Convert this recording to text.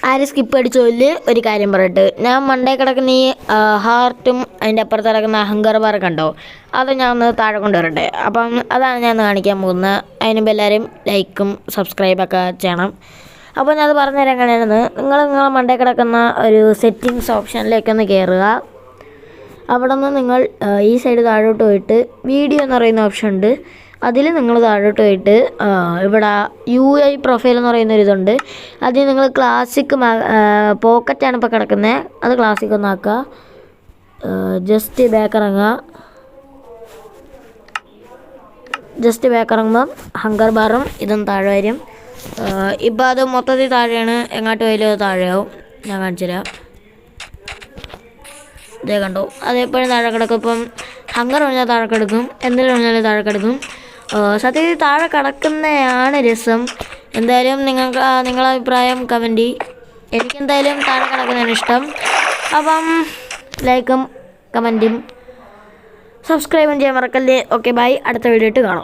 ആരും സ്കിപ്പ് അടിച്ചോല് ഒരു കാര്യം പറയട്ടെ. ഞാൻ മണ്ടേ കിടക്കുന്ന ഈ ഹാർട്ടും അതിൻ്റെ അപ്പുറത്ത് കിടക്കുന്ന അഹങ്കാര ബാർ കണ്ടോ, അത് ഞാൻ ഒന്ന് താഴെ കൊണ്ടുവരട്ടെ. അപ്പം അതാണ് ഞാൻ കാണിക്കാൻ പോകുന്നത്. അതിനുമ്പോൾ എല്ലാവരും ലൈക്കും സബ്സ്ക്രൈബൊക്കെ ചെയ്യണം. അപ്പോൾ ഞാൻ അത് പറഞ്ഞുതരാൻ എങ്ങനെയാണെന്ന്. നിങ്ങളെ മണ്ടേ കിടക്കുന്ന ഒരു സെറ്റിങ്സ് ഓപ്ഷനിലേക്കൊന്ന് കയറുക. അവിടെ നിന്ന് നിങ്ങൾ ഈ സൈഡ് താഴോട്ട് പോയിട്ട് വീഡിയോ എന്ന് പറയുന്ന ഓപ്ഷൻ ഉണ്ട്. അതിൽ നിങ്ങൾ താഴോട്ട് പോയിട്ട് ഇവിടെ UI പ്രൊഫൈൽ എന്ന് പറയുന്നൊരിതുണ്ട്. അതിൽ നിങ്ങൾ ക്ലാസിക് പോക്കറ്റാണ് ഇപ്പോൾ കിടക്കുന്നത്, അത് ക്ലാസിക് ഒന്നാക്കുക. ജസ്റ്റ് ബാക്ക് ഇറങ്ങുമ്പം ഹങ്കർ ബാറും ഇതും താഴെ വരും. ഇപ്പോൾ അത് മൊത്തത്തിൽ താഴെയാണ്, എങ്ങോട്ട് പോയാലും അത് താഴെയാവും. ഞാൻ കാണിച്ചു തരാം. ഇതേ കണ്ടോ, അതെപ്പോഴും താഴെ കിടക്കും. ഇപ്പം ഹങ്കർ പറഞ്ഞാൽ താഴെ കിടക്കും, എന്തെങ്കിലും പറഞ്ഞാൽ താഴെ കിടക്കും. സത്യത്തിൽ താഴെ കിടക്കുന്നതാണ് രസം. എന്തായാലും നിങ്ങളെ അഭിപ്രായം കമൻറ്റ്. എനിക്കെന്തായാലും താഴെ കിടക്കുന്നതാണ് ഇഷ്ടം. അപ്പം ലൈക്കും കമൻറ്റും സബ്സ്ക്രൈബും ചെയ്യാൻ മറക്കല്ലേ. ഓക്കെ ബൈ, അടുത്ത വീഡിയോ ഇട്ട് കാണാം.